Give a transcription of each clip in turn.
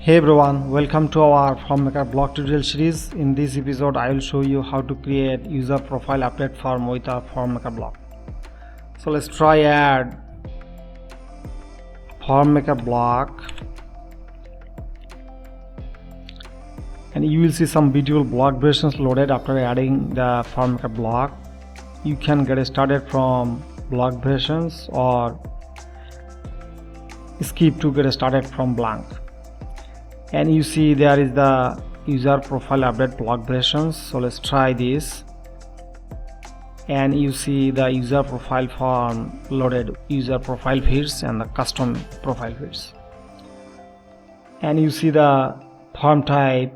Hey everyone, welcome to our FormMaker blog tutorial series. In this episode, I will show you how to create user profile update form with a FormMaker blog. So let's try add FormMaker blog, and you will see some beautiful blog versions loaded after adding the FormMaker blog. You can get started from blog versions or skip to get started from blank. And you see there is the user profile update blog versions. So let's try this, and you see the user profile form loaded, user profile fields and the custom profile fields, and you see the form type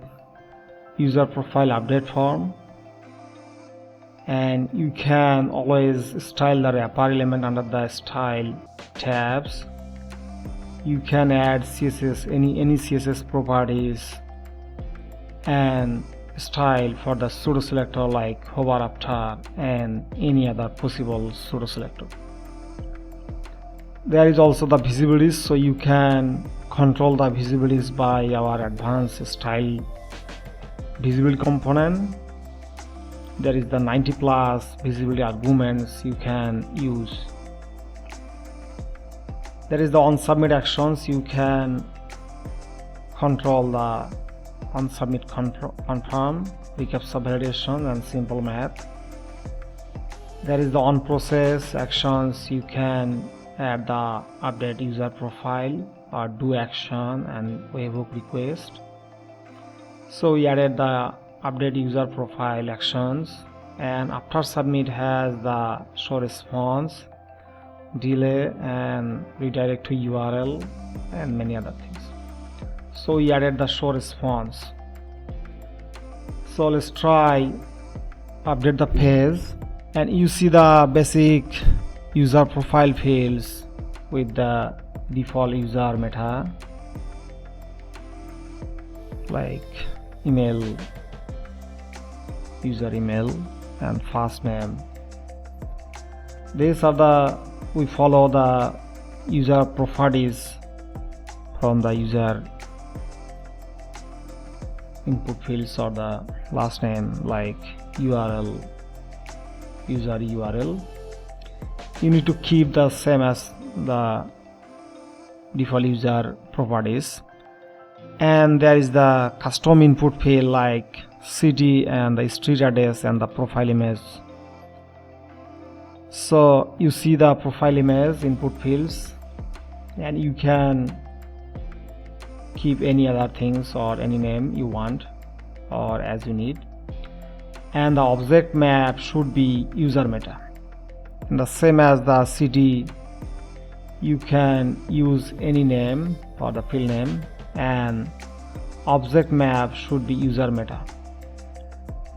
user profile update form, and you can always style the wrapper element under the style tabs. You can add CSS, any CSS properties and style for the pseudo selector like hover after and any other possible pseudo selector. There is also the visibilities, so you can control the visibilities by our advanced style visibility component. There is the 90+ visibility arguments you can use. There is the on submit actions. You can control the on submit confirm, recap subvalidation and simple math. There is the on process actions. You can add the update user profile or do action and webhook request. So we added the update user profile actions, and after submit has the show response, delay and redirect to URL and many other things. So we added the show response. So let's try update the page, and you see the basic user profile fields with the default user meta like email, user email and first name. These are we follow the user properties from the user input fields or the last name like URL, user URL. You need to keep the same as the default user properties. And there is the custom input field like city and the street address and the profile image. So you see the profile image input fields, and you can keep any other things or any name you want or as you need. And the object map should be user meta, and the same as the city, you can use any name for the field name, and object map should be user meta.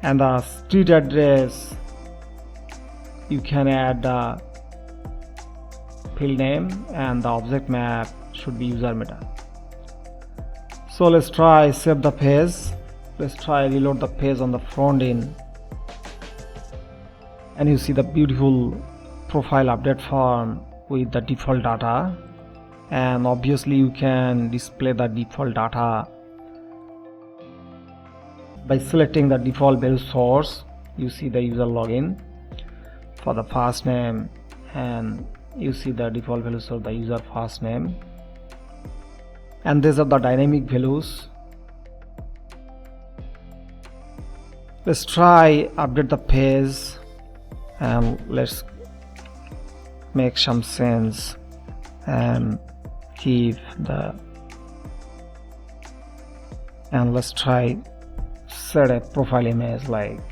And the street address, you can add the field name and the object map should be user meta. So let's try save the page. Let's try reload the page on the front end, and you see the beautiful profile update form with the default data. And obviously you can display the default data by selecting the default value source. You see the user login for the first name, and you see the default values of the user first name, and these are the dynamic values. Let's try update the page, and let's make some sense and keep the, and let's try set a profile image like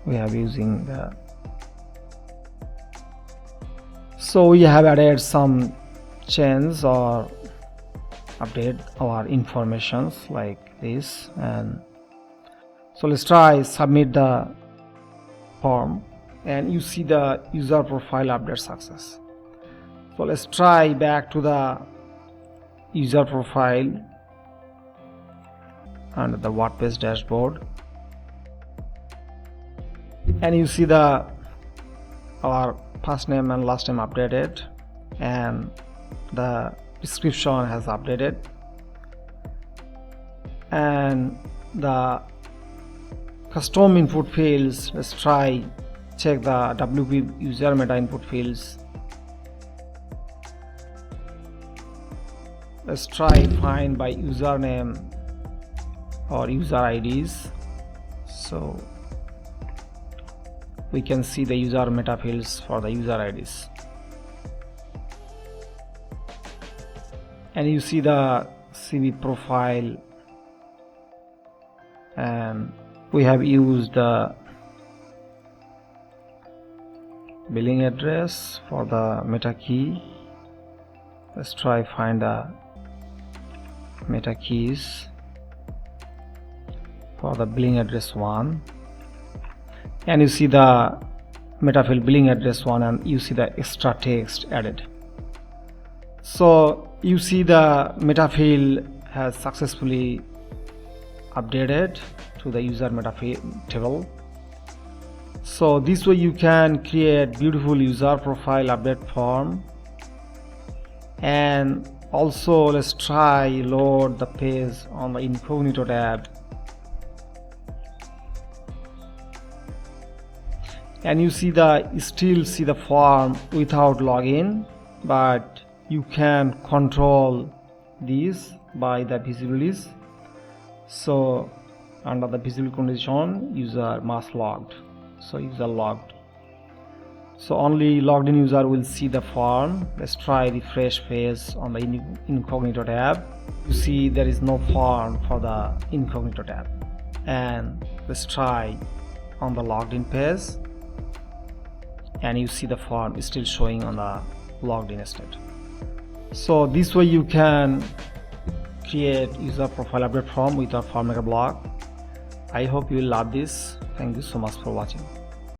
we have using the. So we have added some change or update our informations like this, and so let's try submit the form, and you see the user profile update success. So let's try back to the user profile under the WordPress dashboard, and you see our first name and last name updated, and the description has updated. And the custom input fields, let's try check the WP user meta input fields. Let's try find by username or user IDs. So we can see the user meta fields for the user IDs, and you see the CV profile, and we have used the billing address for the meta key. Let's try find the meta keys for the billing address 1, and you see the meta field billing address 1, and you see the extra text added. So you see the meta field has successfully updated to the user meta field table. So this way you can create beautiful user profile update form. And also let's try load the page on the incognito tab, and you still see the form without login, but you can control these by the visibilities. So under the visible condition, user must logged, so user logged, so only logged in user will see the form. Let's try refresh page on the incognito tab. You see there is no form for the incognito tab. And let's try on the logged in page, and you see the form is still showing on the logged in state. So this way you can create user profile update form with a FormMaker blog. I hope you will love this. Thank you so much for watching.